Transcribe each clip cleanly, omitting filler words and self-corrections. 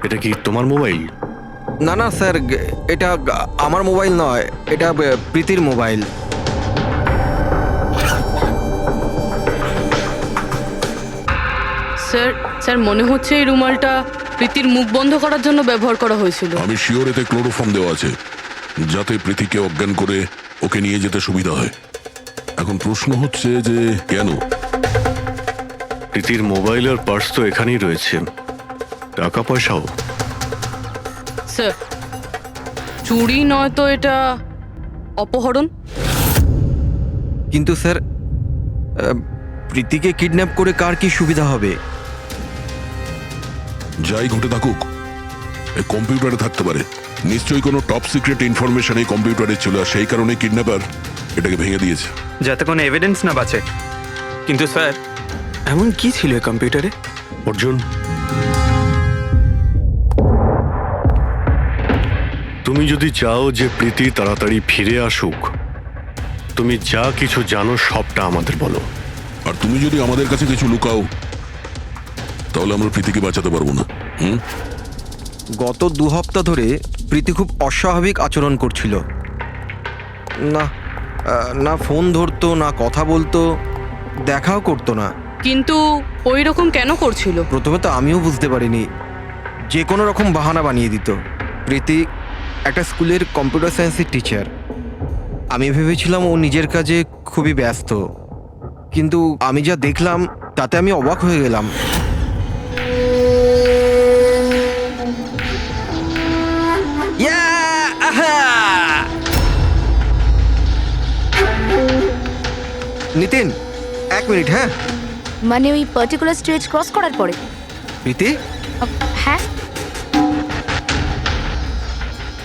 এটা কি তোমার মোবাইল? না না স্যার, এটা আমার মোবাইল নয়, এটা প্রীতির মোবাইল। স্যার স্যার মনে হচ্ছে এই রুমালটা প্রীতির মুখ বন্ধ করার জন্য ব্যবহার করা হয়েছিল। আমি শিওর এতে ক্লোরোফর্ম দেওয়া আছে, যাতে প্রীতিকে অজ্ঞান করে ওকে নিয়ে যেতে সুবিধা হয়। এখন প্রশ্ন হচ্ছে যে কেন? প্রীতির মোবাইল আর পার্স তো এখানেই রয়েছে, টাকা পয়সাও। স্যার চুরি নয় তো এটা অপহরণ। কিন্তু স্যার, প্রীতিকে কিডন্যাপ করে কার কি সুবিধা হবে? যাই ঘটে থাকুক, এই কম্পিউটারে থাকতে পারে। নিশ্চয়ই কোনো টপ সিক্রেট ইনফরমেশন এই কম্পিউটারে ছিল, আর সেই কারণে কিডন্যাপার এটাকে ভেঙে দিয়েছে। যাতে কোনো এভিডেন্স না বাঁচে। কিন্তু স্যার, এমন কি ছিল এই কম্পিউটারে? অর্জুন, তুমি যদি চাও যে প্রীতি তাড়াতাড়ি ফিরে আসুক, তুমি যা কিছু জানো সবটা আমাদের বলো। আর তুমি যদি আমাদের কাছে কিছু লুকাও, তাহলে আমরা প্রীতিকে বাঁচাতে পারবো না। গত 2 সপ্তাহ ধরে প্রীতি খুব অস্বাভাবিক আচরণ করছিল। না না ফোন ধরতো, না কথা বলতো, দেখাও করতো না। কিন্তু ওই রকম কেন করছিল? প্রথমে তো আমিও বুঝতে পারিনি, যে কোনো রকম বাহানা বানিয়ে দিত। প্রীতি একটা স্কুলের কম্পিউটার সায়েন্সের টিচার। আমি ভেবেছিলাম ও নিজের কাজে খুবই ব্যস্ত, কিন্তু আমি যা দেখলাম তাতে আমি অবাক হয়ে গেলাম। নিতিন, 1 মিনিট। হ্যাঁ মানে ওই পার্টিকুলার স্টেজ ক্রস করার পরে? প্রীতি, হ্যাঁ,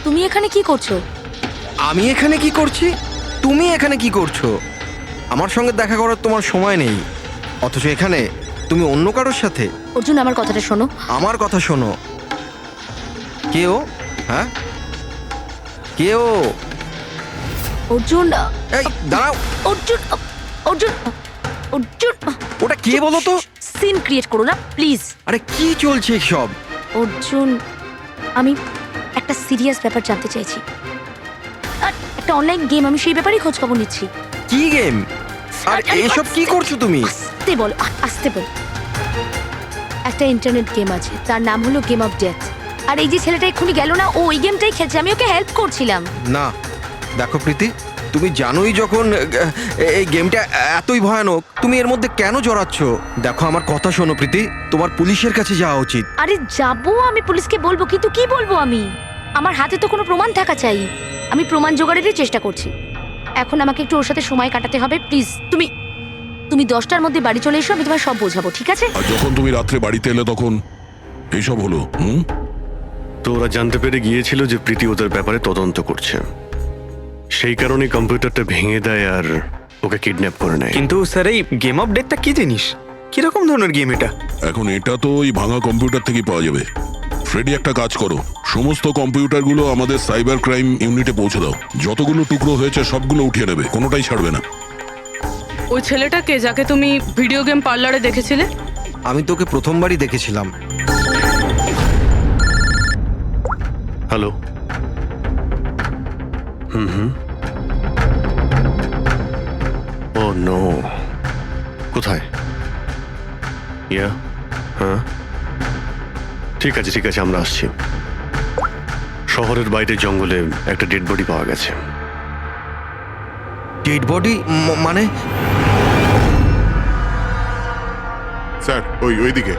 তুমি এখানে কি করছো? আমি এখানে কি করছি? তুমি এখানে কি করছো? আমার সঙ্গে দেখা করার তোমার সময় নেই, অথচ এখানে তুমি অন্য কারোর সাথে। অর্জুন, আমার কথাটা শোনো। আমার কথা শোনো। কে ও? হ্যাঁ, কে ও? অর্জুন, এই দাঁড়াও। অর্জুন, অর্জুন, অর্জুন, ওটা কে বলো তো? সিন ক্রিয়েট করো না প্লিজ। আরে কি চলছে সব? অর্জুন, আমি একটা সিরিয়াস ব্যাপার জানতে চাইছি। আর একটা অনলাইন গেম, আমি সেই ব্যাপারেই খোঁজ খবর নিচ্ছি। কি গেম? আর এসব কি করছো তুমি? আস্তে বল, আস্তে বল। একটা ইন্টারনেট গেম আছে, তার নাম হলো গেম অফ ডেথ। আর এই যে ছেলেটা এক্ষুনি গেল না, ও ওই গেমটাই খেলছে, আমি ওকে হেল্প করছিলাম। না দেখো প্রীতি, তুমি জানোই যখন এই গেমটা এতই ভয়ানক, তুমি এর মধ্যে কেন জড়াচ্ছ? দেখো আমার কথা শোনো প্রীতি, তোমার পুলিশের কাছে যাওয়া উচিত। আরে যাবো, আমি পুলিশকে বলবো, কিন্তু কি বলবো আমি? আমার হাতে তো কোনো প্রমাণ থাকা চাই। আমি প্রমাণ জোগাড়েরই চেষ্টা করছি। এখন আমাকে একটু ওর সাথে সময় কাটাতে হবে। প্লিজ তুমি 10টার মধ্যে বাড়ি চলে এসো, আমি তোমায় সব বোঝাবো, ঠিক আছে? আর যখন তুমি রাত্রে বাড়িতে এলে তখন এইসব হলো। তো ওরা জানতে পেরে গিয়েছিল যে প্রীতি ওদের ব্যাপারে তদন্ত করছে, সেই কারণে কম্পিউটারটা ভেঙে দেয় আর ওকে কিডন্যাপ করে নেয়। কিন্তু স্যার, এই গেম অফ ডেথটা কি জিনিস? কিরকম ধরনের গেম এটা? এখন এটা তো ওই ভাঙা কম্পিউটার থেকে পাওয়া যাবে। ফ্রেডি, একটা কাজ করো, সমস্ত কম্পিউটারগুলো আমাদের সাইবার ক্রাইম ইউনিটে পৌঁছে দাও। যতগুলো টুকরো হয়েছে সবগুলো উঠিয়ে নেবে, কোনোটাই ছাড়বে না। ওই ছেলেটাকে যাকে তুমি ভিডিও গেম পার্লারে দেখেছিলে? আমি তোকে প্রথমবারই দেখেছিলাম। হ্যালো। ও নো, কোথায়? ইয়া, হ্যাঁ ঠিক আছে ঠিক আছে, আমরা আসছি। শহরের বাইরে জঙ্গলে একটা ডেড বডি পাওয়া গেছে। ডেড বডি মানে? স্যার ওইদিকে।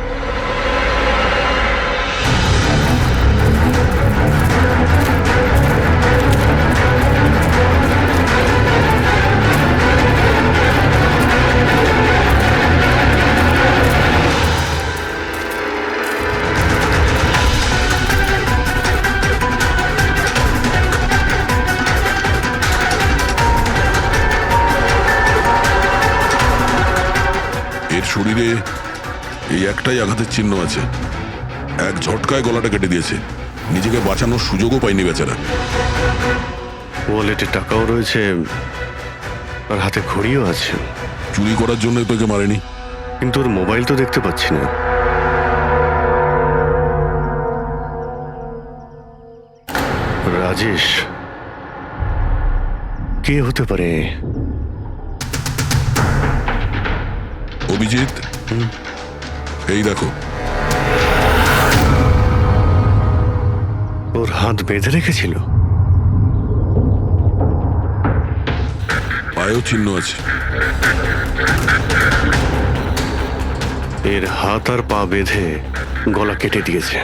এর শরীরে এই একটাই আঘাতের চিহ্ন আছে, এক ঝটকায় গলাটা কেটে দিয়েছে। নিজেকে বাঁচানোর সুযোগও পায়নি বেচারা। ওয়ালেটে টাকাও রয়েছে আর হাতে ঘড়িও আছে। চুরি করার জন্য তোকে মারেনি। কিন্তু ওর মোবাইল তো দেখতে পাচ্ছি না। রাজেশ কে হতে পারে? অভিজিৎ, এই দেখো, ওর হাত বেঁধে রেখেছিল। পায়েও চিহ্ন আছে। এর হাত আর পা বেঁধে গলা কেটে দিয়েছে।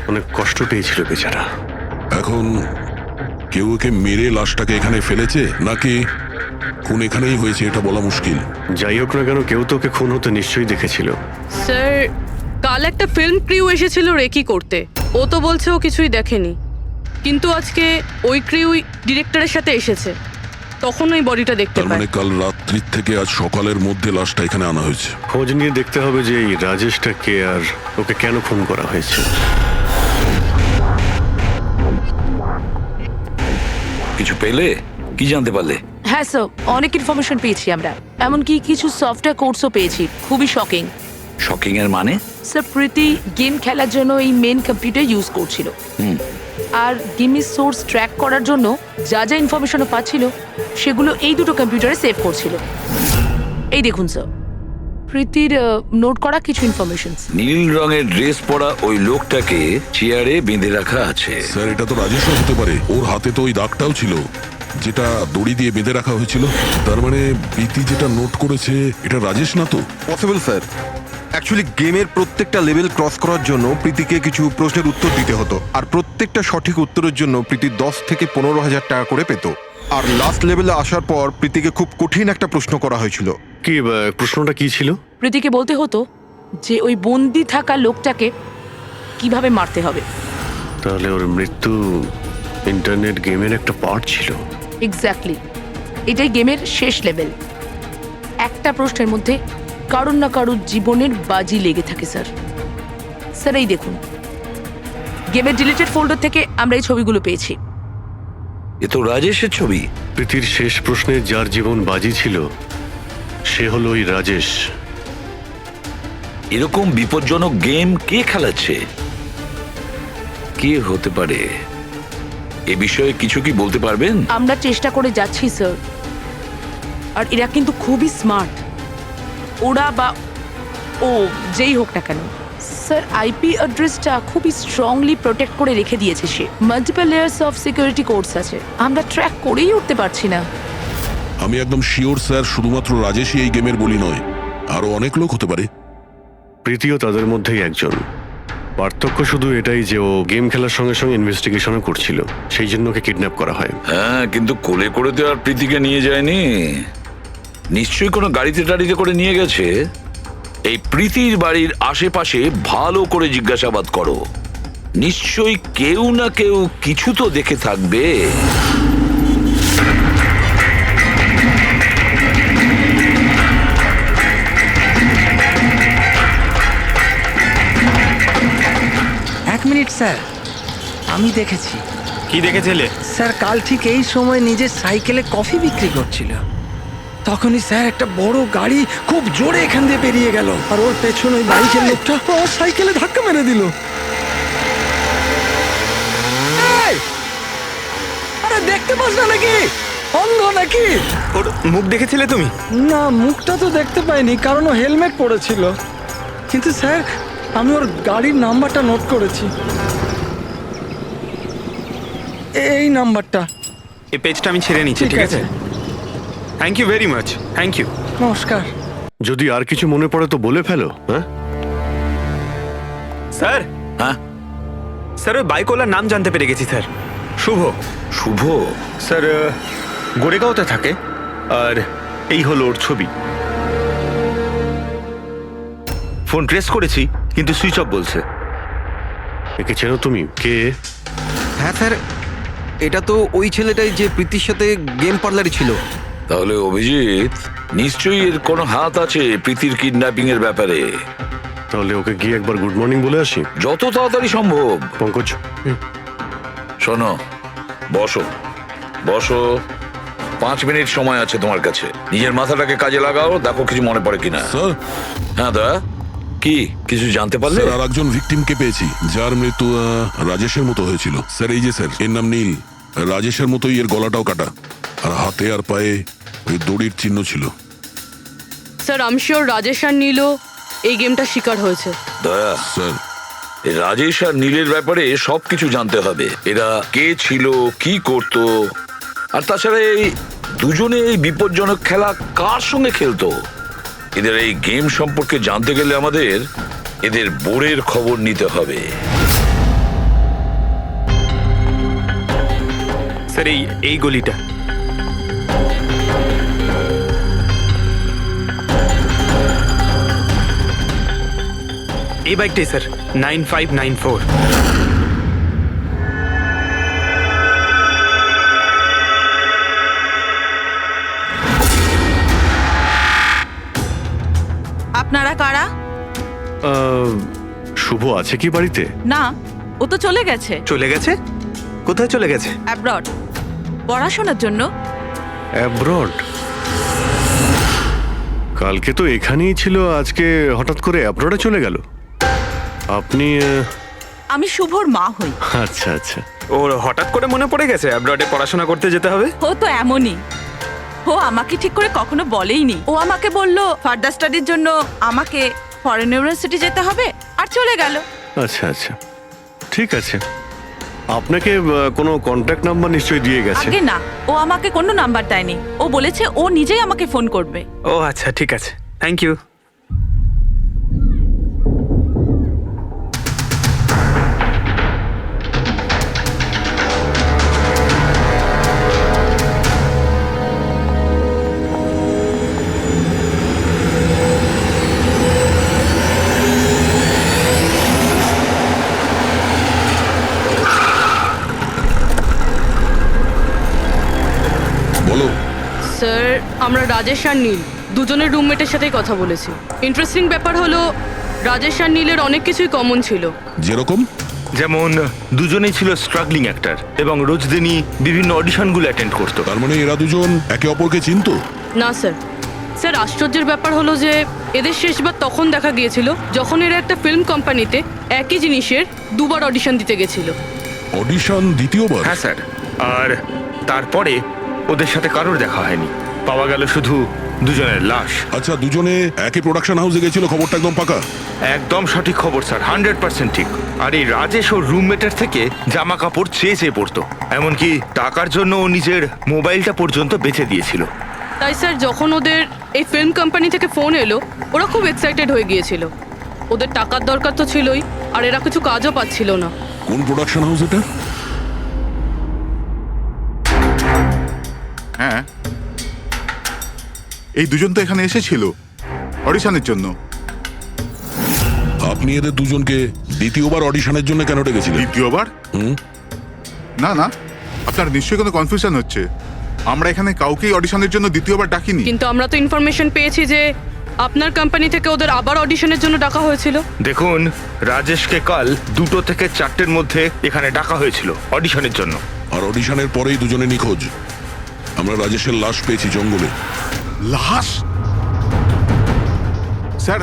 অনেক কষ্ট পেয়েছিল বেচারা। এখন কেউ ওকে মেরে লাশটাকে এখানে ফেলেছে নাকি খুন এখানেই হয়েছে এটা বলা মুশকিল। যাই হোক না কেন, কেউ তো ওকে খুন হতে নিশ্চয়ই দেখেছিল। স্যার, কাল একটা ফিল্ম ক্রিউ এসেছিল রেকি করতে। ও তো বলছে ও কিছুই দেখেনি, কিন্তু আজকে ওই ক্রিউ ডিরেক্টরের সাথে এসেছে, তখন ওই বডিটা দেখতে তার মানে পায়। কাল রাত্রির থেকে আজ সকালের মধ্যে লাশটা এখানে আনা হয়েছে। খোঁজ নিয়ে দেখতে হবে যে এই রাজেশটা কে আর ওকে কেন খুন করা হয়েছে। কিছু পেলে? কি জানতে পারলে? হ্যাঁ স্যার, অনেক ইনফরমেশন পেয়েছি আমরা, এমনকি কিছু সফটওয়্যার কোর্সও পেয়েছি। খুবই শকিং। শকিং এর মানে? স্যার, প্রীতি গেম খেলার জন্য এই মেন কম্পিউটার ইউজ করছিল, আর গেমের সোর্স ট্র্যাক করার জন্য যা যা ইনফরমেশনও পাচ্ছিল সেগুলো এই দুটো কম্পিউটারে সেভ করছিল। এই দেখুন স্যার, প্রীতির নোট করা কিছু ইনফরমেশন। নীল রঙের ড্রেস পরা ওই লোকটাকে চেয়ারে বেঁধে রাখা আছে। স্যার, এটা তো রাজেশও হতে পারে। ওর হাতে তো ওই দাগটাও ছিল যেটা দড়ি দিয়ে বেঁধে রাখা হয়েছিল। তার মানে প্রীতি যেটা নোট করেছে এটা রাজেশ না তো? Possible sir. অ্যাকচুয়ালি গেমের প্রত্যেকটা লেভেল ক্রস করার জন্য প্রীতিকে কিছু প্রশ্নের উত্তর দিতে হতো, আর প্রত্যেকটা সঠিক উত্তরের জন্য প্রীতি 10 থেকে 15,000 টাকা করে পেত। আর লাস্ট লেভেলে আসার পর প্রীতিকে খুব কঠিন একটা প্রশ্ন করা হয়েছিল। কি প্রশ্নটা কি ছিল? প্রীতিকে বলতে হতো যে ওই বন্দি থাকা লোকটাকে কিভাবে মারতে হবে। তাহলে ওর মৃত্যু ইন্টারনেট গেমের একটা পার্ট ছিল। এক্স্যাক্টলি, এটাই গেমের শেষ লেভেল। একটা প্রশ্নের মধ্যে কারুর না কারুর জীবনের বাজি লেগে থাকে স্যার। স্যার, এই দেখুন, গেমের ডিলিটেড ফোল্ডার থেকে আমরা এই ছবিগুলো পেয়েছি। এ তো রাজেশের ছবি। প্রীতির শেষ প্রশ্নে যার জীবন বাজি ছিল সে হলো ওই রাজেশ। এরকম বিপজ্জনক গেম কে খেলাচ্ছে? কে হতে পারে? এ বিষয়ে কিছু কি বলতে পারবেন? আমরা চেষ্টা করে যাচ্ছি স্যার, আর এরা কিন্তু খুবই স্মার্ট। ওরা বা ও যেই হোক না কেন স্যার, আইপি অ্যাড্রেসটা খুবই স্ট্রংলি প্রোটেক্ট করে রেখে দিয়েছে সে। Multiple layers of security codes আছে, আমরা ট্র্যাক করেই উঠতে পারছি না। আমি একদম শিওর স্যার, শুধুমাত্র রাজেশই এই গেমের বলি নয়, আরো অনেক লোক হতে পারে। প্রীতিও তাদের মধ্যেই একজন। পার্থক্য শুধু এটাই যে ও গেম খেলার সঙ্গে সঙ্গে ইনভেস্টিগেশনও করছিল, সেই জন্য ওকে কিডন্যাপ করা হয়। হ্যাঁ, কিন্তু কোলে করে তো আর প্রীতিকে নিয়ে যায়নি। নিশ্চয়ই কোনো গাড়িতে টাড়িতে করে নিয়ে গেছে। এই প্রীতির বাড়ির আশেপাশে ভালো করে জিজ্ঞাসাবাদ করো। নিশ্চয়ই কেউ না কেউ কিছু তো দেখে থাকবে। এক মিনিট স্যার, আমি দেখেছি। কি দেখেছিলে? স্যার, কাল ঠিক এই সময় নিজের সাইকেলে কফি বিক্রি করছিল। তখনই স্যার একটা বড় গাড়ি খুব জোরে এখান দিয়ে বেরিয়ে গেল, আর ওর পেছনে ওই বাইকের লোকটা ওর সাইকেলে ধাক্কা মেরে দিল। এই! আরে দেখতে পাস না নাকি? অন্ধ নাকি? ওর মুখ দেখেছিলে তুমি? না, মুখটা তো দেখতে পাইনি, কারণ ও হেলমেট পরেছিল। কিন্তু স্যার, আমি ওর গাড়ির নাম্বারটা নোট করেছি। এই নাম্বারটা। এই পেজটা আমি ছেড়ে নিচ্ছি, ঠিক আছে? Thank you very much. Thank you. নমস্কার। যদি আর কিছু মনে পড়ে তো বলে ফেলো। হ্যাঁ স্যার। হ্যাঁ স্যার, ওই বাইকওয়ালার নাম জানতে পেরে গেছি স্যার। শুভ। শুভ? স্যার, গোরেগাঁওতে থাকে, আর এই হলো ওর ছবি। ফোন ট্রেস করেছি, কিন্তু সুইচ অফ বলছে। একে চেনো তুমি? কে? হ্যাঁ স্যার, এটা তো ওই ছেলেটাই যে প্রীতির সাথে গেম পার্লারে ছিল। তাহলে অভিজিৎ, নিশ্চয়ই এর কোনো হাত আছে প্রীতির কিডন্যাপিং এর ব্যাপারে। তাহলে ওকে গিয়ে একবার গুড মর্নিং বলে আসি। যত তাড়াতাড়ি সম্ভব। পঙ্কজ, শোনো, বসো বসো, 5 মিনিট সময় আছে তোমার কাছে। নিজের মাথাটাকে কাজে লাগাও, দেখো কিছু মনে পড়ে কিনা। স্যার, হ্যাঁ দা, কি কিছু জানতে পারলে? স্যার আর একজন ভিকটিমকে পেয়েছি যার মৃত্যু রাজেশের মতো হয়েছিল। স্যার এই যে স্যার, এর নাম নীল। রাজেশের মতোই এর গলাটাও কাটা, আর হাতে আর পায়ে ওই দড়ির চিহ্ন ছিল। Sir I am sure Rajesh আর নীলও এই গেমটা শিকার হয়েছে। দয়া, স্যার এই রাজেশ আর নীলের ব্যাপারে সবকিছু জানতে হবে। এরা কে ছিল, কি করত, আর তাছাড়া এই দুজনে এই বিপজ্জনক খেলা কার সঙ্গে খেলতো। এদের এই গেম সম্পর্কে জানতে গেলে আমাদের এদের বোর্ডের খবর নিতে হবে। স্যার এই গলিটা। এই বাইকটাই স্যার, 9594। আপনারা কারা? শুভ আছে কি বাড়িতে? না, ও তো চলে গেছে চলে গেছে? কোথায় চলে গেছে? অ্যাব্রড পড়াশোনার জন্য। অ্যাব্রড? কালকে তো এখানেই ছিল, আজকে হঠাৎ করে অ্যাব্রডে চলে গেল। আপনি আমি শুভর মা হই। আচ্ছা আচ্ছা। ওর হঠাৎ করে মনে পড়ে গেছে অ্যাব্রডে পড়াশোনা করতে যেতে হবে। ও তো এমনই, ও আমাকে ঠিক করে কখনো বলেইনি। ও আমাকে বলল ফার্দার স্টাডির জন্য আমাকে ফরেন ইউনিভার্সিটি যেতে হবে, আর চলে গেল। আচ্ছা আচ্ছা, ঠিক আছে। আপনাকে কোনো কন্ট্যাক্ট নাম্বার নিশ্চয়ই দিয়ে গেছে। আগে না, ও আমাকে কোনো নাম্বার দেয়নি। ও বলেছে ও নিজেই আমাকে ফোন করবে। ও আচ্ছা, ঠিক আছে, থ্যাংক ইউ। বলো। স্যার আমরা রাজেশ আর নীল দুজনের রুমমেটের সাথেই কথা বলেছি। ইন্টারেস্টিং ব্যাপার হলো রাজেশ আর নীলের অনেক কিছুই কমন ছিল। যেরকম? যেমন দুজনেই ছিল স্ট্রাগলিং অ্যাক্টর এবং রোজ দিনই বিভিন্ন অডিশনগুলো অ্যাটেন্ড করতো। তার মানে এরা দুজন একে অপরকে চিনতো? না স্যার, স্যার আশ্চর্যের ব্যাপার হলো যে এদের শেষবার তখন দেখা গিয়েছিল যখন এরা একটা ফিল্ম কোম্পানিতে একই জিনিসের দুবার অডিশন দিতে গেছিল। অডিশন দ্বিতীয়বার? হ্যাঁ স্যার, আর তারপরে ওদের সাথে কারোর দেখা হয়নি, পাওয়া গেল শুধু দুজনের লাশ। আচ্ছা, দুজনে একই প্রোডাকশন হাউসে গেছিল, খবরটা একদম পাকা? একদম সঠিক খবর স্যার, 100% ঠিক। আর এই রাজেশ ওর রুমমেটের থেকে জামা কাপড় চেয়ে চেয়ে পড়তো, এমনকি টাকার জন্য ও নিজের মোবাইলটা পর্যন্ত বেচে দিয়েছিল। তাই স্যার যখন ওদের এই ফিল্ম কোম্পানি থেকে ফোন এলো ওরা খুব এক্সাইটেড হয়ে গিয়েছিল। ওদের টাকার দরকার তো ছিলই, আর এরা কিছু কাজও পাচ্ছিল না। কোন প্রোডাকশন হাউস এটা? হ্যাঁ, এই দুজন তো এখানে এসেছিল অডিশনের জন্য। আপনি এদের দুজনকে দ্বিতীয়বার অডিশনের জন্য কেন ডেকেছিলেন? দ্বিতীয়বার? না না, আপনার নিশ্চয়ই কোনো কনফিউশন হচ্ছে। আমরা এখানে কাউকেই অডিশনের জন্য দ্বিতীয়বার ডাকিনি। কিন্তু আমরা তো ইনফরমেশন পেয়েছি যে আপনার কোম্পানি থেকে ওদের আবার অডিশনের জন্য ডাকা হয়েছিল। দেখুন, রাজেশকে কাল 2টো থেকে 4টের মধ্যে এখানে ডাকা হয়েছিল অডিশনের জন্য। আর অডিশনের পরেই দুজনে নিখোঁজ। আমরা রাজেশের লাশ পেয়েছি জঙ্গলে। লাশ? স্যার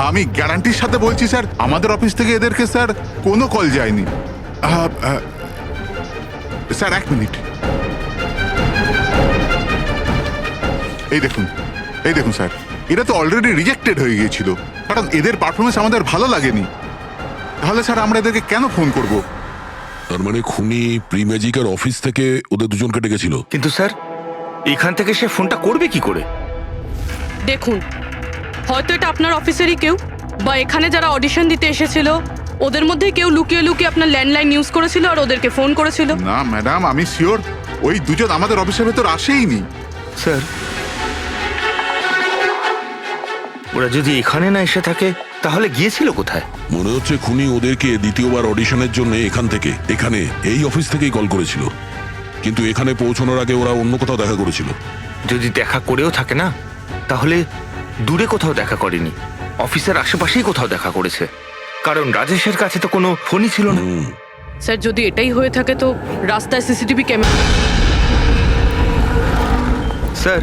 আমি গ্যারান্টির সাথে বলছি স্যার, আমাদের অফিস থেকে এদেরকে স্যার কোনো কল যায়নি। স্যার 1 মিনিট, এই দেখুন স্যার, এরা তো অলরেডি রিজেক্টেড হয়ে গিয়েছিল, কারণ এদের পারফরমেন্স আমাদের ভালো লাগেনি। তাহলে স্যার আমরা এদেরকে কেন ফোন করব? তার মানে খুনি প্রি ম্যাজিকের অফিস থেকে ওদের দুজনকে ডেকেছিল। কিন্তু স্যার, এখান থেকে সে ফোনটা করবে কি করে? দেখুন, হয়তো এটা আপনার অফিসেরই কেউ, বা এখানে যারা অডিশন দিতে এসেছিল ওদের মধ্যে কেউ লুকিয়ে লুকিয়ে আপনার ল্যান্ডলাইন ইউজ করেছিল আর ওদেরকে ফোন করেছিল। না ম্যাডাম, আমি শিওর ওই দুজন আমাদের অফিসের ভেতর আসেইনি। স্যার, ওরা যদি এখানে না এসে থাকে তাহলে গিয়েছিল কোথায়? মনে হচ্ছে খুনি ওদেরকে দ্বিতীয়বার অডিশনের জন্য এখানে এই অফিস থেকেই কল করেছিল, কিন্তু এখানে পৌঁছানোর আগে ওরা অন্য কোথাও দেখা করেছিল। যদি দেখা করেও থাকে না, তাহলে দূরে কোথাও দেখা করেনি, অফিসের আশেপাশেই কোথাও দেখা করেছে, কারণ রাজেশের কাছে তো কোনো ফোনই ছিল না। স্যার যদি এটাই হয়ে থাকে তো রাস্তায় সিসিটিভি ক্যামেরা। স্যার,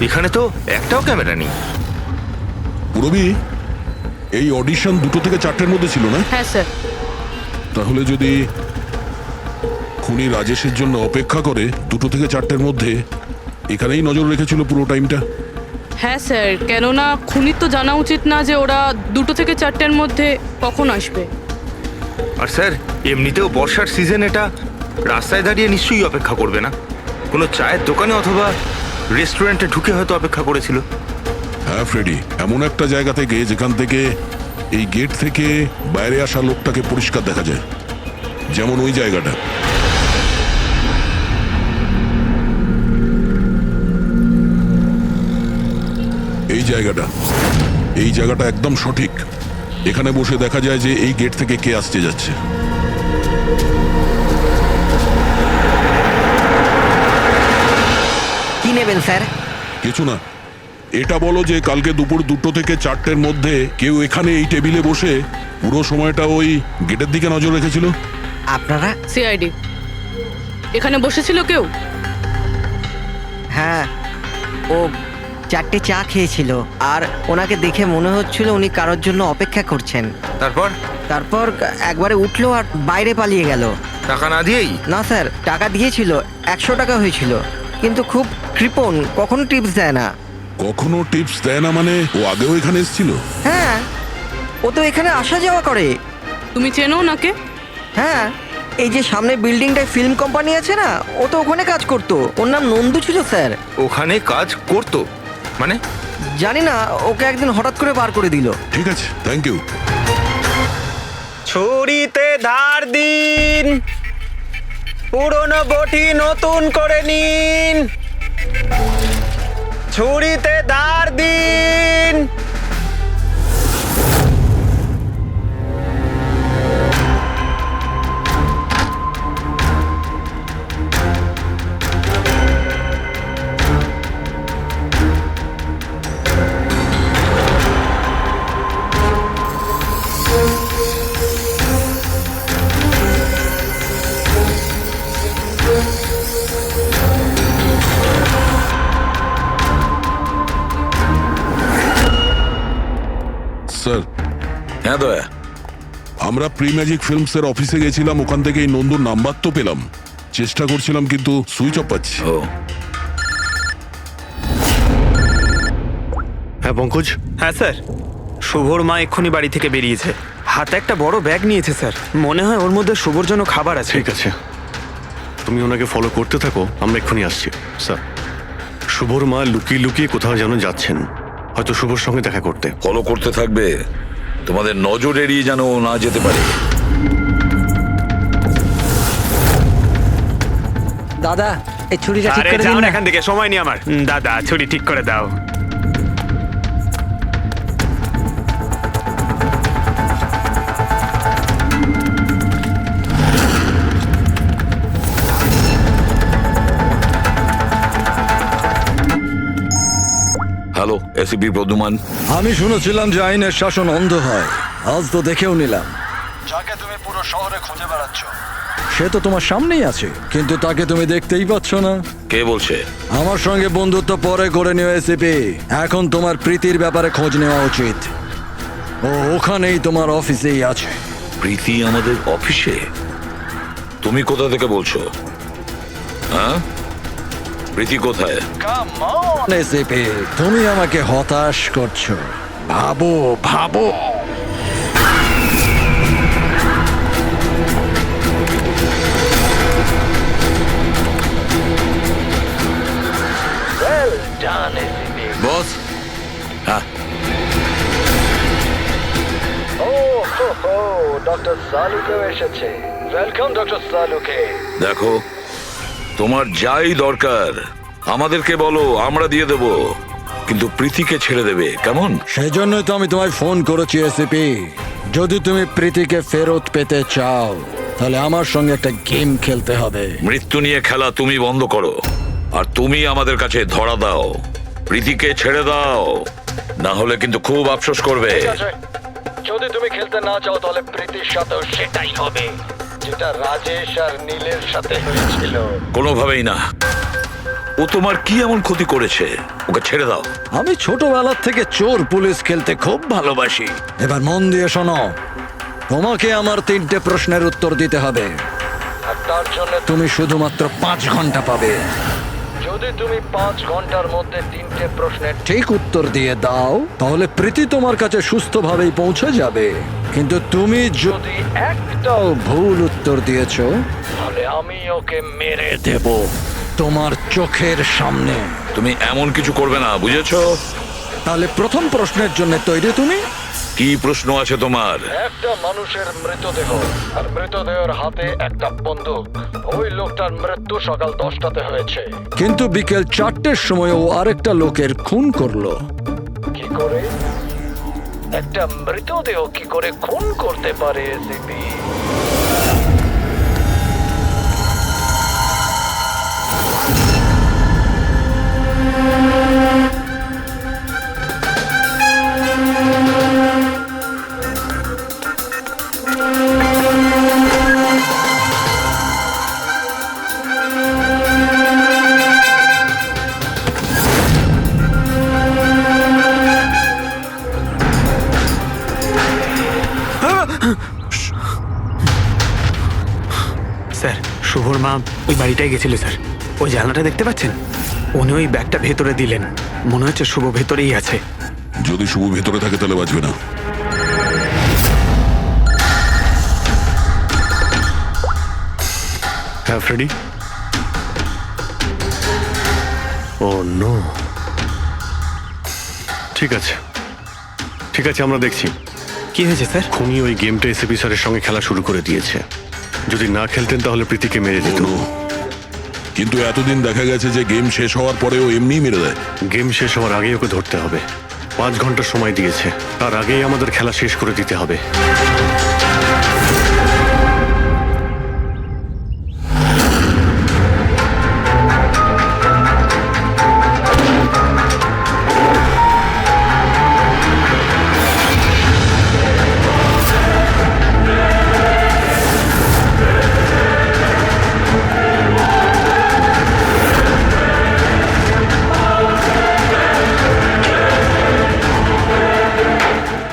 এখানে তো একটাও ক্যামেরা নেই। পুরবি, এই অডিশন 2 থেকে 4টের মধ্যে ছিল না? হ্যাঁ স্যার। তাহলে যদি খুনি রাজেশের জন্য অপেক্ষা করে 2 থেকে 4টের মধ্যে, এখানেই নজর রেখেছিল পুরো টাইমটা। হ্যাঁ স্যার, কেননা খুনির তো জানা উচিত না যে ওরা 2 থেকে 4টের মধ্যে কখন আসবে। আর স্যার এমনিতেও বর্ষার সিজন, এটা রাস্তায় দাঁড়িয়ে নিশ্চয়ই অপেক্ষা করবে না, কোনো চায়ের দোকানে অথবা রেস্টুরেন্টে ঢুকে হয়তো অপেক্ষা করেছিল। হ্যাঁ ফ্রেডি, এমন একটা জায়গা থেকে যেখান থেকে এই গেট থেকে বাইরে আসা লোকটাকে পরিষ্কার দেখা যায়, যেমন ওই জায়গাটা। এই জায়গাটা একদম সঠিক। এখানে বসে দেখা যায় যে এই গেট থেকে কে আসতে যাচ্ছে। কি নেবেন স্যার? কিছু না, এটা বলো যে কালকে দুপুর 2 থেকে 4টের মধ্যে কেউ এখানে এই টেবিলে বসে পুরো সময়টা ওই গেটের দিকে নজর রেখেছিল? আপনারা? সিআইডি। এখানে বসেছিল কেউ? হ্যাঁ, ও 4টে চা খেয়েছিল আর ওনাকে দেখে মনে হচ্ছিল উনি কারোর জন্য অপেক্ষা করছেন। তারপর একবারে উঠলো আর বাইরে পালিয়ে গেল। টাকা না দিয়েই? না স্যার, টাকা দিয়েছিল, 100 টাকা হয়েছিল, কিন্তু খুব কৃপণ, কখনো টিপস দেয় না। কখনো টিপস দেয় না মানে? ও আগেও এখানে এসেছিল? হ্যাঁ, ও তো এখানে আসা যাওয়া করে। তুমি চেনো ওনাকে? হ্যাঁ, এই যে সামনে বিল্ডিংটায় ফিল্ম কোম্পানি আছে না, ও তো ওখানে কাজ করতো। ওর নাম নন্দু ছিল স্যার। ওখানে কাজ করতো মানে? জানি না, ওকে একদিন হঠাৎ করে বার করে দিল। ঠিক আছে, থ্যাংক ইউ। ছুরিতে ধার দিন, পুরনো বটি নতুন করে নিন। ছুরিতে ধার দিন। স্যার। হ্যাঁ দয়া। আমরা প্রি ম্যাজিক ফিল্মসের অফিসে গেছিলাম, ওখান থেকে এই নন্দুর নাম্বার তো পেলাম, চেষ্টা করছিলাম কিন্তু সুইচ অফ পাচ্ছি। হ্যাঁ পঙ্কজ। হ্যাঁ স্যার, শুভর মা এক্ষুনি বাড়ি থেকে বেরিয়েছে, হাতে একটা বড় ব্যাগ নিয়েছে স্যার। মনে হয় ওর মধ্যে শুভর জন্য খাবার আছে। ঠিক আছে, তুমি ওনাকে ফলো করতে থাকো, আমরা এক্ষুনি আসছি। স্যার, শুভর মা লুকিয়ে লুকিয়ে কোথাও যেন যাচ্ছেন, হয়তো শুভর সঙ্গে দেখা করতে। ফলো করতে থাকবে, তোমাদের নজর এড়িয়ে যেন না যেতে পারে। দাদা, এই ছুরিটা ঠিক আরে করে যাও দিন না না। এখান থেকে, সময় নেই আমার। দাদা, ছুরি ঠিক করে দাও। Hello, ACP Pradyuman. আমি শুনেছিলাম যে আইনের শাসন অন্ধ হয়, আজ তো দেখেও নিলাম। যাকে তুমি পুরো শহরে খুঁজে বেড়াচ্ছ সে তো তোমার সামনেই আছে, কিন্তু তাকে তুমি দেখতেই পাচ্ছ না। কে বলছে? আমার সঙ্গে বন্ধুত্ব পরে করে নিও এসিপি, এখন তোমার প্রীতির ব্যাপারে খোঁজ নেওয়া উচিত। ও ওখানেই তোমার অফিসেই আছে। প্রীতি আমাদের অফিসে? তুমি কোথা থেকে বলছো? হ্যাঁ, প্রীতি কোথায়? এসিপি, তুমি আমাকে হতাশ করছো। ভাবো ভাবো। বস। হ্যাঁ, ডক্টর সালুকেও এসেছে। Welcome doctor Salunkhe. দেখো, তোমার যাই দরকার আমাদেরকে বলো, আমরা দিয়ে দেব, কিন্তু প্রীতিকে ছেড়ে দেবে, কেমন? সেজন্যই তো আমি তোমায় ফোন করেছি এসিপি। যদি তুমি প্রীতিকে ফেরত পেতে চাও তাহলে আমার সঙ্গে একটা গেম খেলতে হবে। মৃত্যু নিয়ে খেলা তুমি বন্ধ করো, আর তুমি আমাদের কাছে ধরা দাও। প্রীতিকে ছেড়ে দাও, না হলে কিন্তু খুব আফসোস করবে। যদি তুমি খেলতে না চাও তাহলে প্রীতির সাথেও সেটাই হবে যেটা রাজেশ আর নীলের সাথে হয়েছিল। কোনোভাবেই না, ও তোমার কি এমন ক্ষতি করেছে? ওকে ছেড়ে দাও। আমি ছোটবেলার থেকে চোর পুলিশ খেলতে খুব ভালোবাসি। এবার মন দিয়ে শোনো, তোমাকে আমার 3টে প্রশ্নের উত্তর দিতে হবে, আর তার জন্য তুমি শুধুমাত্র 5 ঘন্টা পাবে। যদি তুমি 5 ঘন্টার মধ্যে 3টে প্রশ্নের ঠিক উত্তর দিয়ে দাও, তাহলে প্রীতি তোমার কাছে সুস্থভাবেই পৌঁছে যাবে। কিন্তু তুমি যদি একটাও ভুল উত্তর দিয়েছো, তাহলে আমি ওকে মেরে দেব তোমার চোখের সামনে। তুমি এমন কিছু করবে না, বুঝেছো? তাহলে প্রথম প্রশ্নের জন্য তৈরি তুমি? কি প্রশ্ন আছে তোমার? একটা মানুষের মৃতদেহ, আর মৃতদেহের হাতে একটা বন্দুক। ওই লোকটার মৃত্যু সকাল 10টাতে হয়েছে, কিন্তু বিকেল 4টের সময় ও আরেকটা লোকের খুন করলো। কি করে? একটা মৃতদেহ কি করে খুন করতে পারে এসিপি? স্যার, শুভর মা ওই বাড়িটায় গেছিল স্যার। ওই জানলাটা দেখতে পাচ্ছেন? উনি ওই ব্যাগটা ভেতরে দিলেন। মনে হচ্ছে শুভ ভেতরেই আছে। যদি শুভ ভেতরে থাকে তাহলে বাঁচবে না। হ্যাঁ ফ্রেডি। ও নো। ঠিক আছে, ঠিক আছে, আমরা দেখছি। কি হয়েছে স্যার? খুনি ওই গেমটা এসএপি স্যারের সঙ্গে খেলা শুরু করে দিয়েছে। যদি না খেলতেন তাহলে প্রীতিকে মেরে দিত। নো, কিন্তু এতদিন দেখা গেছে যে গেম শেষ হওয়ার পরেও এমনিই মেরে দেয়। গেম শেষ হওয়ার আগেই ওকে ধরতে হবে। 5 ঘন্টা সময় দিয়েছে, তার আগেই আমাদের খেলা শেষ করে দিতে হবে।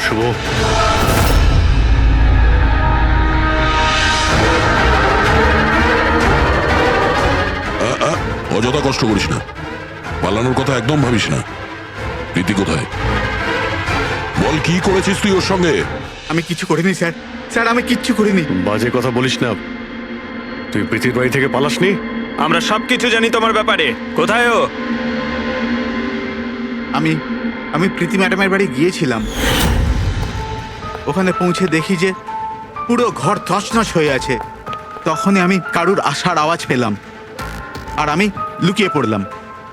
শুভ, অযথা কষ্ট করিস না, পালানোর কথা একদম ভাবিস না। প্রীতি কোথায়? বল, কি করেছিস তুই ওর সঙ্গে? আমি কিছু করিনি স্যার। স্যার, আমি কিচ্ছু করিনি। বাজে কথা বলিস না। তুই প্রীতির বাড়ি থেকে পালাসনি? আমরা সবকিছু জানি তোমার ব্যাপারে। কোথায় ও? আমি প্রীতি ম্যাডামের বাড়ি গিয়েছিলাম। ওখানে পৌঁছে দেখি যে পুরো ঘর তছনছ হয়ে আছে। তখনই আমি কারুর আসার আওয়াজ পেলাম, আর আমি লুকিয়ে পড়লাম,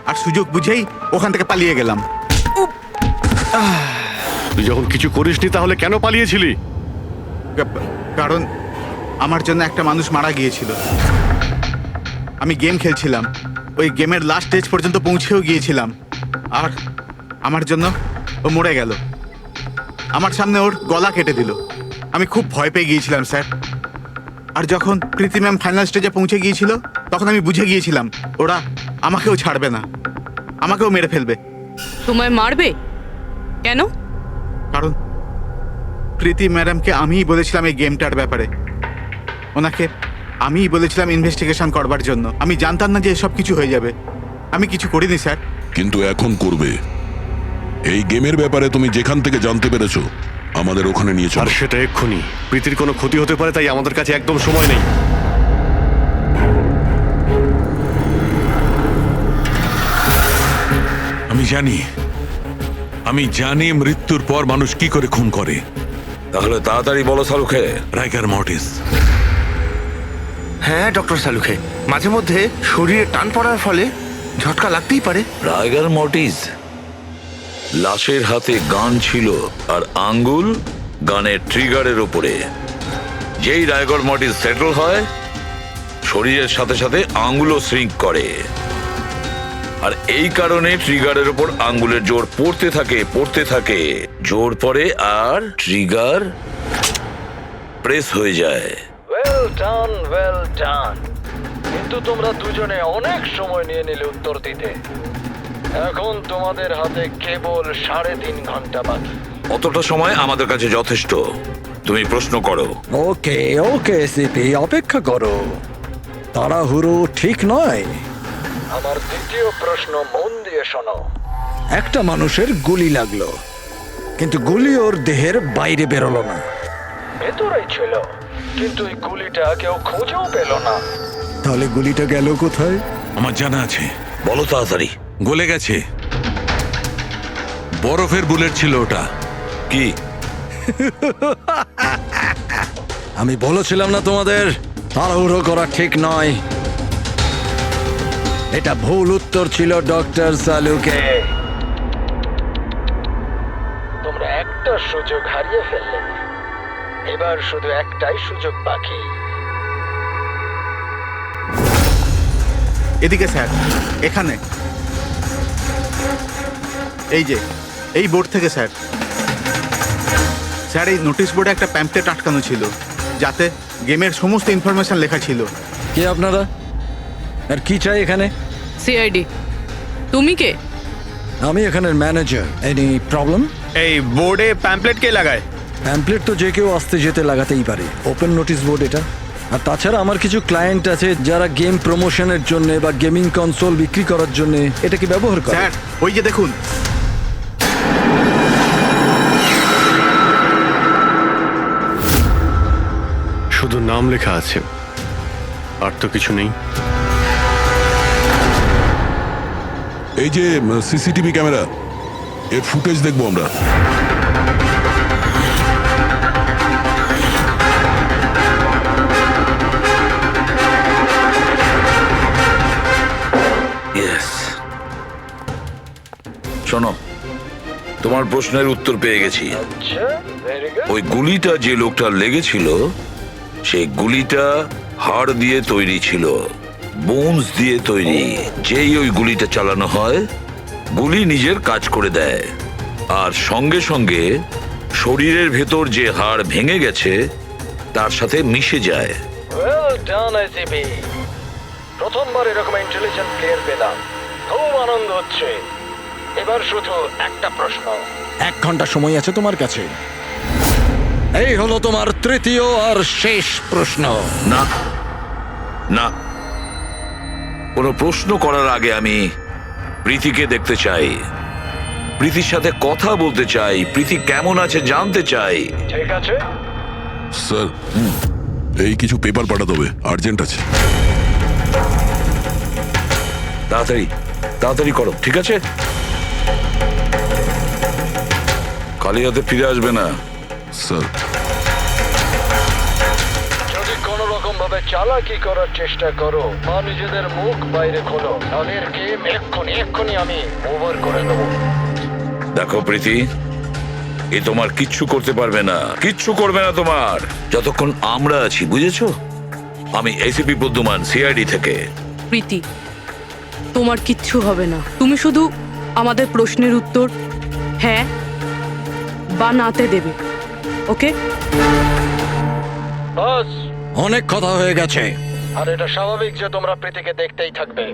আর সুযোগ বুঝেই ওখান থেকে পালিয়ে গেলাম। তুই যখন কিছু করিসনি তাহলে কেন পালিয়েছিলি? কারণ আমার জন্য একটা মানুষ মারা গিয়েছিল। আমি গেম খেলছিলাম, ওই গেমের লাস্ট স্টেজ পর্যন্ত পৌঁছেও গিয়েছিলাম, আর আমার জন্য ও মরে গেল। আমার সামনে ওর গলা কেটে দিল। আমি খুব ভয় পেয়ে গিয়েছিলাম স্যার। আর যখন প্রীতি ম্যাম ফাইনাল স্টেজে পৌঁছে গিয়েছিল, তখন আমি বুঝে গিয়েছিলাম ওরা আমাকেও ছাড়বে না, আমাকেও মেরে ফেলবে। তোমায় মারবে কেন? কারণ প্রীতি ম্যাডামকে আমিই বলেছিলাম এই গেমটার ব্যাপারে। ওনাকে আমিই বলেছিলাম ইনভেস্টিগেশন করবার জন্য। আমি জানতাম না যে এসব কিছু হয়ে যাবে। আমি কিছু করিনি স্যার। কিন্তু এখন করবে। এই গেমের ব্যাপারে তুমি যেখান থেকে জানতে পেরেছো, আমাদের ওখানে নিয়ে আর চলো। সেটা এক্ষুনি। প্রীতির কোনো ক্ষতি হতে পারে, তাই আমাদের কাছে একদম সময় নেই। আমি জানি মৃত্যুর পর মানুষ কি করে খুন করে। তাহলে তাড়াতাড়ি বলো সালুখে। রাইগার মর্টিস। হ্যাঁ ডক্টর সালুখে, মাঝে মধ্যে শরীরে টান পড়ার ফলে ঝটকা লাগতেই পারে। রাইগার মর্টিস। লাশের হাতে গান ছিল, আর আঙ্গুল গানের ট্রিগারের উপরে। যেই রাইগার মর্টিস সেটেল হয়, শরীরের সাথে সাথে আঙ্গুলও শ্রিঙ্ক করে। আর এই কারণে ট্রিগারের উপর আঙ্গুলের জোর পড়তে থাকে, জোর পড়ে আর ট্রিগার প্রেস হয়ে যায়। Well done, well done. কিন্তু তোমরা দুজনে অনেক সময় নিয়ে নিলে উত্তর দিতে। এখন তোমাদের হাতে কেবল 3.5 ঘন্টা বাকি। অতটা সময় আমাদের কাছে যথেষ্ট। তুমি প্রশ্ন করো। ওকে ওকে সিপি, অপেক্ষা করো, তাড়াহুড়ো ঠিক নয়। আমার দ্বিতীয় প্রশ্ন মন দিয়ে শোনো। একটা মানুষের গুলি লাগলো, কিন্তু গুলি ওর দেহের বাইরে বেরোলো না, ভেতরেই ছিল, কিন্তু এই গুলিটা কেউ খুঁজেও পেল না। তাহলে গুলিটা গেল কোথায়? আমার জানা আছে। বলো তাড়াতাড়ি। গলে গেছে। বরফের বুলেট ছিল ওটা। কি? আমি বলেছিলাম না তোমাদের তাড়াহুড়ো করা ঠিক নয়। এটা ভুল উত্তর ছিল ডক্টর সালুকে। তোমরা একটা সুযোগ হারিয়ে ফেললে, এবার শুধু একটাই সুযোগ বাকি। এদিকে স্যার, এখানে এই যে এই বোর্ড থেকে স্যার। স্যার, এই নোটিশ বোর্ডে একটা প্যাম্পলেট আটকানো ছিল, যাতে গেমের সমস্ত ইনফরমেশন লেখা ছিল। কে আপনারা আর কি চাই এখানে? সিআইডি। তুমি কে? আমি এখানের ম্যানেজার। Any problem? এই বোর্ডে প্যাম্পলেট কে লাগায়? প্যাম্পলেট তো যে কেউ আসতে যেতে লাগাতেই পারে। ওপেন নোটিশ বোর্ড এটা। আর তাছাড়া আমার কিছু ক্লায়েন্ট আছে যারা গেম প্রমোশনের জন্য বা গেমিং কনসোল বিক্রি করার জন্য এটাকে ব্যবহার করে। স্যার, ওই যে দেখুন। শুধু নাম লেখা আছে, আর তো কিছু নেই। এই যে সিসিটিভি ক্যামেরা, এর ফুটেজ দেখবো আমরা। ইয়েস। শোনো, তোমার প্রশ্নের উত্তর পেয়ে গেছি। ওই গুলিটা যে লোকটার লেগেছিল, সেই গুলিটা হাড় দিয়ে তৈরি ছিল, বোনস দিয়ে তৈরি। যেই ওই গুলিটা চালানো হয়, গুলি নিজের কাজ করে দেয়, আর সঙ্গে সঙ্গে শরীরের ভেতর যে হাড় ভেঙে গেছে তার সাথে মিশে যায়। Well done ICP. প্রথমবার এরকম ইন্টেলিজেন্ট প্লেয়ার পেলাম, খুব আনন্দ হচ্ছে। এবার শুধু একটা প্রশ্ন। 1 ঘন্টা সময় আছে তোমার কাছে। এই হলো তোমার তৃতীয় আর শেষ প্রশ্ন। না না, কোনো প্রশ্ন করার আগে আমি প্রীতিকে দেখতে চাই, প্রীতির সাথে কথা বলতে চাই, প্রীতি কেমন আছে জানতে চাই। ঠিক আছে স্যার, এই কিছু পেপার পাঠাতে হবে, আর্জেন্ট আছে। তাড়াতাড়ি তাড়াতাড়ি করো, ঠিক আছে? খালি হাতে ফিরে আসবে না। স্যার, যদি কোনো রকম ভাবে চালাকি করার চেষ্টা করো বা নিজেদের মুখ বাইরে খোলো, তাহলে এর গেম এক্ষুনি আমি ওভার করে দেবো। দেখো প্রীতি, এ তোমার কিচ্ছু করতে পারবে না, কিচ্ছু করবে না তোমার, যতক্ষণ আমরা আছি, বুঝেছো? আমি এসিপি প্রদ্যুমান, সিআইডি থেকে। প্রীতি, তোমার কিচ্ছু হবে না। তুমি শুধু আমাদের প্রশ্নের উত্তর হ্যাঁ বা নাতে দেবে, ওকে? বাস, অনেক কথা হয়ে গেছে। আর এটা স্বাভাবিক যে তোমরা প্রীতিকে দেখতেই থাকবে,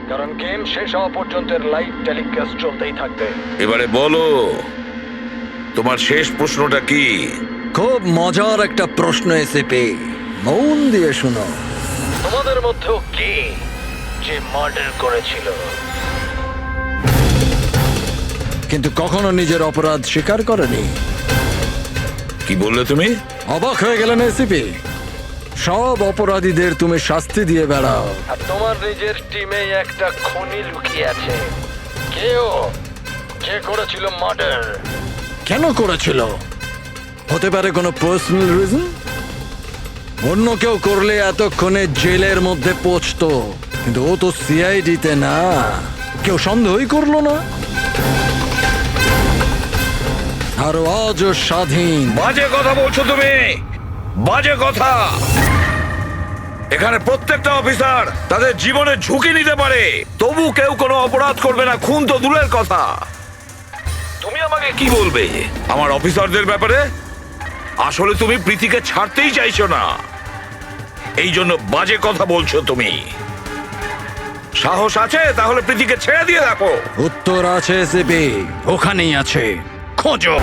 কারণ গেম শেষ হওয়া পর্যন্ত লাইভ টেলিকাস্ট চলতেই থাকবে। এবারে বলো, তোমার শেষ প্রশ্নটা কি? খুব মজার একটা প্রশ্ন এসিপি, মন দিয়ে শুনো। তোমাদের মধ্যেও কে যে মার্ডার করেছিল কিন্তু কখনো নিজের অপরাধ স্বীকার করেনি? কি বললে তুমি? অবাক হয়ে গেলেন এসিপি? সব অপরাধীদের তুমি শাস্তি দিয়ে বেড়াও, আর তোমার নিজের টিমে একটা খুনি লুকিয়ে আছে। কেউ যে করেছিল মার্ডার, কেন করেছিল? হতে পারে কোনো পার্সোনাল রিজন। অন্য কেউ করলে এতক্ষণে জেলের মধ্যে পৌঁছতো, কিন্তু ও তো সিআইডিতে না, কেউ সন্দেহই করলো না। আর আজও স্বাধীন। বাজে কথা বলছো তুমি, বাজে কথা। এখানে প্রত্যেকটা অফিসার তাদের জীবনের ঝুঁকি নিতে পারে, তবু কেউ কোনো অপরাধ করবে না, খুন তো দূরের কথা। তুমি আমাকে কি বলবে আমার অফিসারদের ব্যাপারে? আসলে তুমি প্রীতিকে ছাড়তেই চাইছো না। এই জন্য বাজে কথা বলছো তুমি। সাহস আছে তাহলে প্রীতিকে ছেড়ে দিয়ে রাখো। উত্তর আছে সিপি, ওখানেই আছে, খোঁজো।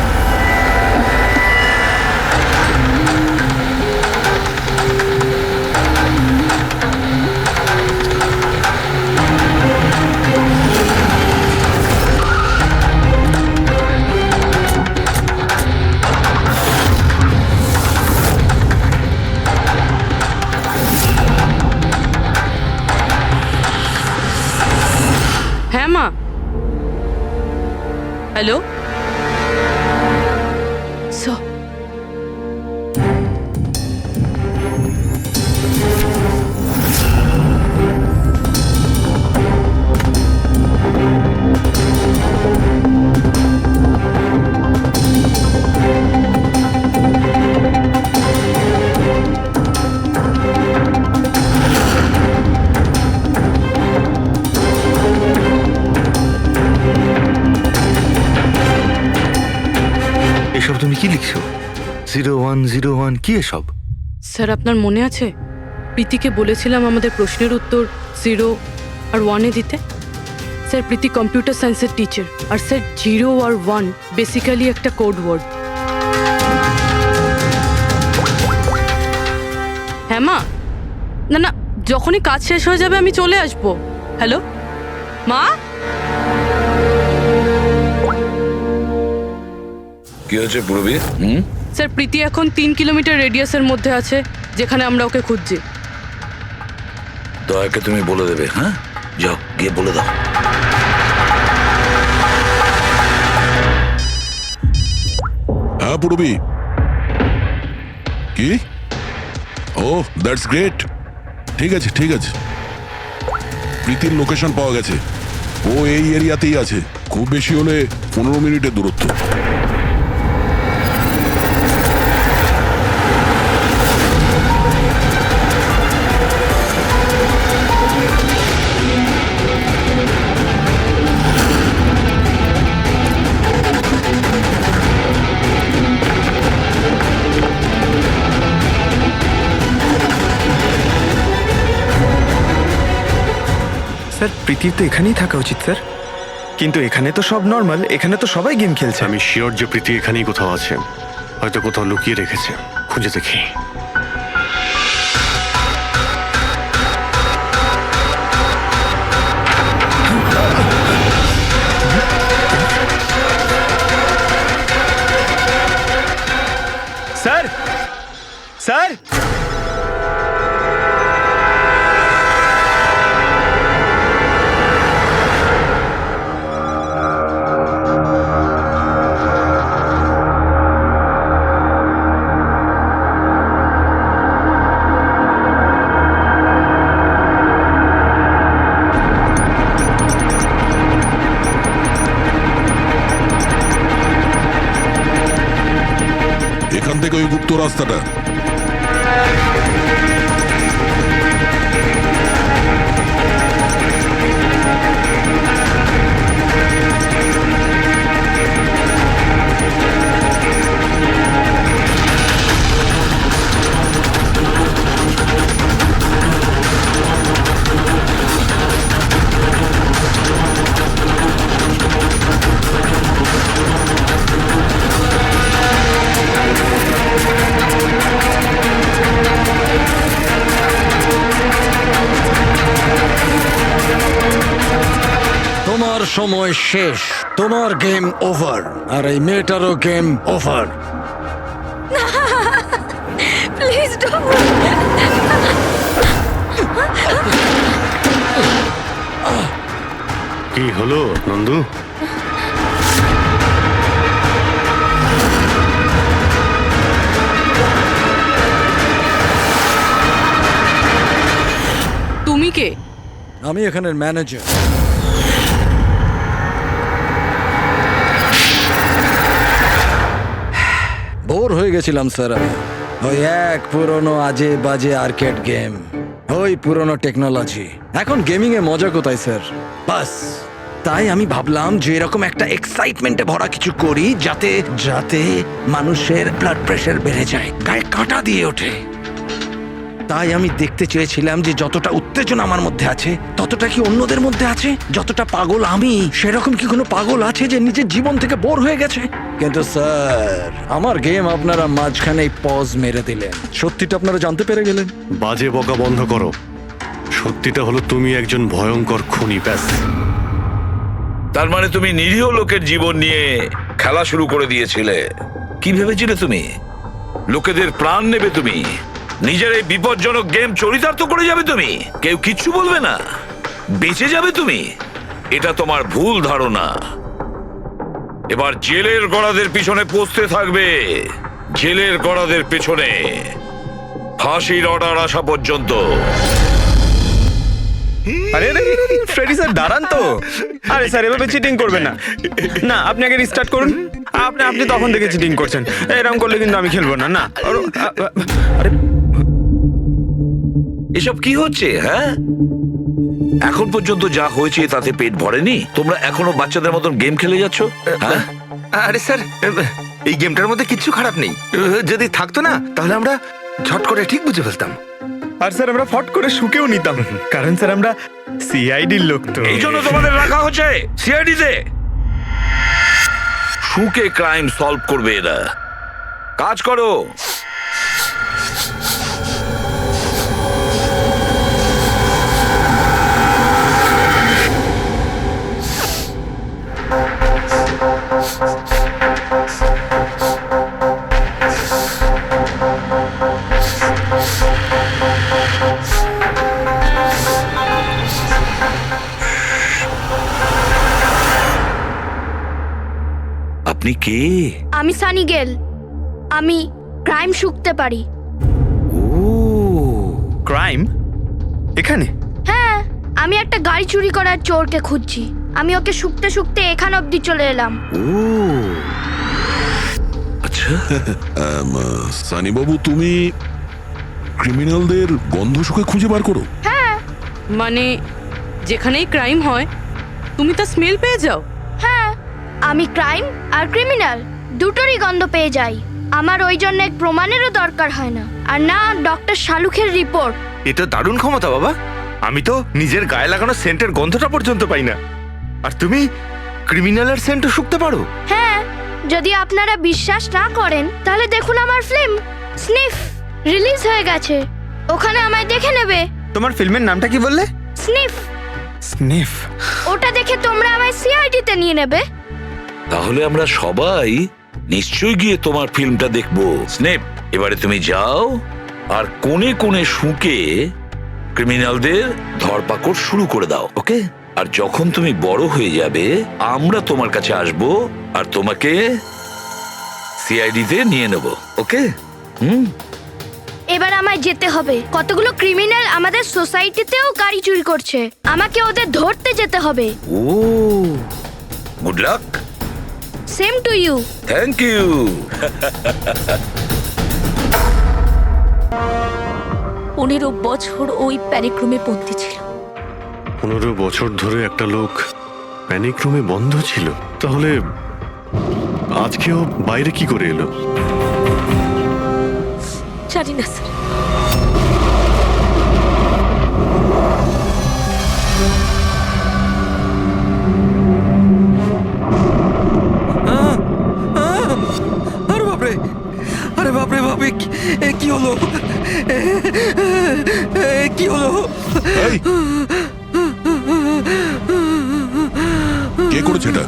হ্যাঁ মা। হ্যালো এসব তুমি কি লিখছো? 0101 কি এসব? স্যার, আপনার মনে আছে প্রীতিকে বলেছিলাম আমাদের প্রশ্নের উত্তর 0 আর 1-এ দিতে? স্যার, প্রীতি কম্পিউটার সায়েন্সের টিচার, আর স্যার 0 আর 1 বেসিক্যালি একটা কোড ওয়ার্ড। হ্যাঁ মা। না না, যখনই কাজ শেষ হয়ে যাবে আমি চলে আসবো। হ্যালো মা। কি হয়েছে পূর্বী? স্যার, প্রীতি এখন 3 কিলোমিটার রেডিয়াসের মধ্যে আছে, যেখানে আমরা ওকে খুঁজছি। দয়াকে তুমি বলে দেবে। হ্যাঁ, যাও গিয়ে বলে দাও। হ্যাঁ পূর্বী, কি? ও দ্যাটস গ্রেট। ঠিক আছে ঠিক আছে, প্রীতির লোকেশন পাওয়া গেছে। ও এই এরিয়াতেই আছে, খুব বেশি হলে 15 মিনিটের দূরত্ব। স্যার, প্রীতির তো এখানেই থাকা উচিত স্যার, কিন্তু এখানে তো সব নর্মাল, এখানে তো সবাই গেম খেলছে। আমি শিওর যে প্রীতি এখানেই কোথাও আছে, হয়তো কোথাও লুকিয়ে রেখেছে। খুঁজে দেখি। স্যার স্যার এখান থেকে ওই গুপ্ত রাস্তাটা। তোমার সময় শেষ, তোমার গেম ওভার, আর এই মেয়েটারও গেম ওভার। Please don't. কি হলো নন্দু? তুমি কে? আমি এখানের ম্যানেজার। বোর হয়ে গেছিলাম স্যার আমি। ওই এক পুরনো আজে বাজে আর্কেড গেম, ওই পুরনো টেকনোলজি। এখন গেমিং এ মজা কোথায় স্যার? বাস তাই আমি ভাবলাম যে এরকম একটা এক্সাইটমেন্টে ভরা কিছু করি, যাতে যাতে মানুষের ব্লাড প্রেশার বেড়ে যায়, গায়ে কাঁটা দিয়ে ওঠে। তাই আমি দেখতে চেয়েছিলাম যে যতটা উত্তেজনা আমার মধ্যে আছে ততটা কি অন্যদের মধ্যে আছে। যতটা পাগল আমি, সেরকম কি কোনো পাগল আছে যে নিজের জীবন থেকে বোর হয়ে গেছে? কিন্তু স্যার, আমার গেম আপনারা মাঝখানেই পজ মেরে দিলেন। সত্যিটা আপনারা জানতে পেরে গেলেন। বাজে বকা বন্ধ করো। সত্যিটা হলো তুমি একজন ভয়ঙ্কর খুনি, ব্যাস। তার মানে তুমি নিরীহ লোকের জীবন নিয়ে খেলা শুরু করে দিয়েছিলে। কি ভেবেছিলে তুমি লোকেদের প্রাণ নেবে? তুমি নিজের এই বিপজ্জনক গেম চরিতার্থ করে যাবে? তুমি কেউ কিচ্ছু বলবে না, বেঁচে যাবে তুমি? এটা তোমার ভুল ধারণা। এবার জেলের গড়াদের পিছনে পৌঁছতে থাকবে, জেলের গড়াদের পেছনে, ফাঁসির অর্ডার আসা পর্যন্ত। আরে ফ্রেডি স্যার দাঁড়ান তো। আরে স্যার এভাবে চিটিং করবেন না। না, আপনি আগে রিস্টার্ট করুন। আপনি তখন থেকে চিটিং করছেন। এরকম করলে কিন্তু আমি খেলবো না। না, আরে এসব কি হচ্ছে? হ্যাঁ, এখন পর্যন্ত যা হয়েছে তাতে পেট ভরেনি? তোমরা এখনো বাচ্চাদের মতন গেম খেলে যাচ্ছ? হ্যাঁ, আরে স্যার, এই গেমটার মধ্যে কিচ্ছু খারাপ নেই। যদি থাকতো না তাহলে আমরা ঝট করে ঠিক বুঝে ফেলতাম। আর স্যার আমরা ফট করে শুকেও নিতাম, কারণ স্যার আমরা সিআইডির লোক তো। এই জন্য তোমাদের রাখা হচ্ছে সিআইডিতে। শুকে ক্রাইম সলভ করবে এরা। কাজ করো। আপনি কে? আমি সানি গেল। আমি ক্রাইম শুকতে পারি। ও, ক্রাইম এখানে? হ্যাঁ, আমি একটা গাড়ি চুরি করার চোরকে খুঁজছি। আমি ওকে শুকতে শুকতে এখান অবধি চলে এলাম। ও আচ্ছা। সানি বাবু, তুমি ক্রিমিনালদের গন্ধ শুকে খুঁজে বার করো? হ্যাঁ মানে যেখানেই ক্রাইম হয় তুমি তা স্মেল পেয়ে যাও? হ্যাঁ, আমি ক্রাইম আর ক্রিমিনাল দুটোরই গন্ধ পেয়ে যাই। আমার ওই জন্য প্রমাণেরও দরকার হয় না, আর না ডক্টর শালুখের রিপোর্ট। এ তো দারুণ ক্ষমতা বাবা। আমি তো নিজের গায়ে লাগানো সেন্টের গন্ধটা পর্যন্ত পাই না, আর তুমি ক্রিমিনালের সেন্টও শুকতে পারো? হ্যাঁ, যদি আপনারা বিশ্বাস না করেন তাহলে দেখুন আমার ফিল্ম স্নিফ রিলিজ হয়ে গেছে। ওখানে আমায় দেখে নেবে। তোমার ফিল্মের নামটা কি বললে? স্নিফ। স্নিফ? ওটা দেখে তোমরা আমায় সিআইডিতে নিয়ে নেবে। তাহলে আমরা সবাই নিশ্চয়ই গিয়ে তোমার ফিল্মটা দেখবো। স্নেপ, এবারে তুমি যাও আর কোণে কোণে শুকে ক্রিমিনালদের ধরপাকড় শুরু করে দাও, ওকে? আর যখন তুমি বড় হয়ে যাবে আমরা তোমার কাছে আসব আর তোমাকে সিআইডিতে নিয়ে নেব, ওকে? এবার আমায় যেতে হবে। কতগুলো ক্রিমিনাল আমাদের সোসাইটিতেও গাড়ি চুরি করছে, আমাকে ওদের ধরতে যেতে হবে। ও, good luck. Same to you. Thank you. 15 বছর ওই প্যানিক রুমে বন্দি ছিল। 15 বছর ধরে একটা লোক প্যানিক রুমে বন্ধ ছিল। তাহলে আজকেও বাইরে কি করে এলো? জানি না স্যার। আরে বাপরে, আরে বাপরে বাপরে, কি হলো? কি হলো? কে করেছে এটা?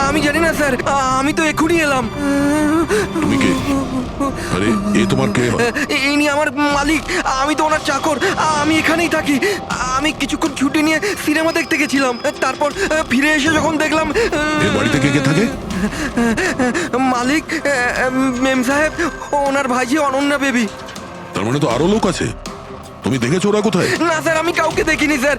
আমি জানি না স্যার, আমি তো এক্ষুনি এলাম। তুমি কে? আরে এ তোমার কে? ইনি আমার মালিক, আমি তো ওনার চাকর। আমি এখানেই থাকি। আমি কিছুক্ষণ ছুটি নিয়ে সিনেমা দেখতে গেছিলাম, তারপর ফিরে এসে যখন দেখলাম এ বাড়িতে কে কে থাকে? মালিক, মেম সাহেব, ওনার ভাইজি অনন্যা বেবি। তার মানে তো আরো লোক আছে। তুমি দেখেছো ওরা কোথায়? না স্যার, আমি কাউকে দেখিনি স্যার।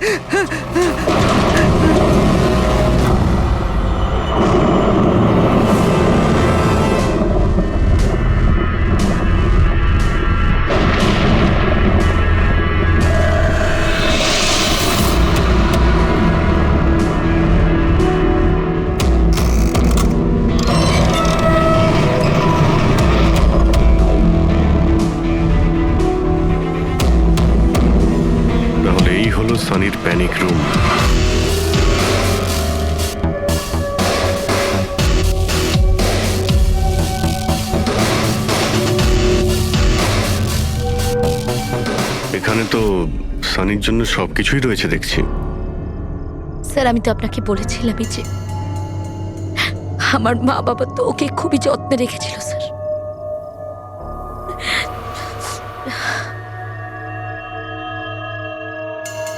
হলো সানির প্যানিক রুম। এখানে তো সানির জন্য সবকিছুই রয়েছে দেখছি। স্যার আমি তো আপনাকে বলেছিলামই যে আমার মা বাবা তো ওকে খুবই যত্নে রেখেছিল স্যার।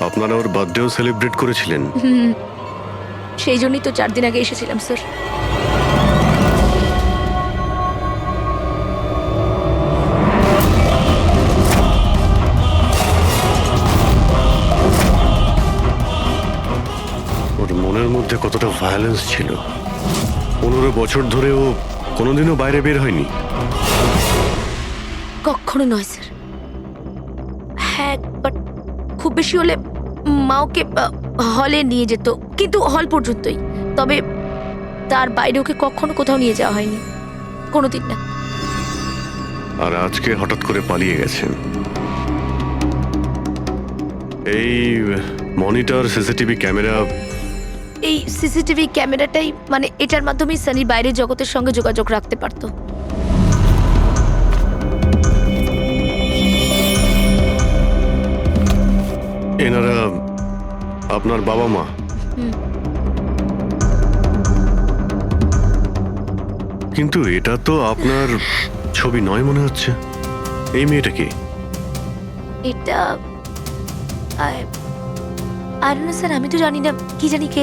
আপনারা ওর বার্থডেও সেলিব্রেট করেছিলেন। সেই জন্যই তো 4 দিন আগে এসেছিলাম স্যার। ওর মনের মধ্যে কতটা ভায়োলেন্স ছিল। 15 বছর ধরে ও কোনোদিনও বাইরে বের হয়নি। কখনো নয় স্যার। হ্যাঁ বাট খুব বেশি হলে মা ওকে হলে নিয়ে যেত, কিন্তু হল পর্যন্তই। তবে তার বাইরে ওকে কখনো কোথাও নিয়ে যাওয়া হয়নি, কোনোদিন না। আর আজকে হঠাৎ করে পালিয়ে গেছেন। এই মনিটর, সিসিটিভি ক্যামেরা, এই সিসিটিভি ক্যামেরাটাই মানে এটার মাধ্যমেই সানি বাইরের জগতের সঙ্গে যোগাযোগ রাখতে পারতো। এনারা আপনার বাবা মা? কিন্তু এটা তো আপনার ছবি নয় মনে হচ্ছে। এই মেয়েটা কি? এটা আর স্যার আমি তো জানি না, কি জানি কে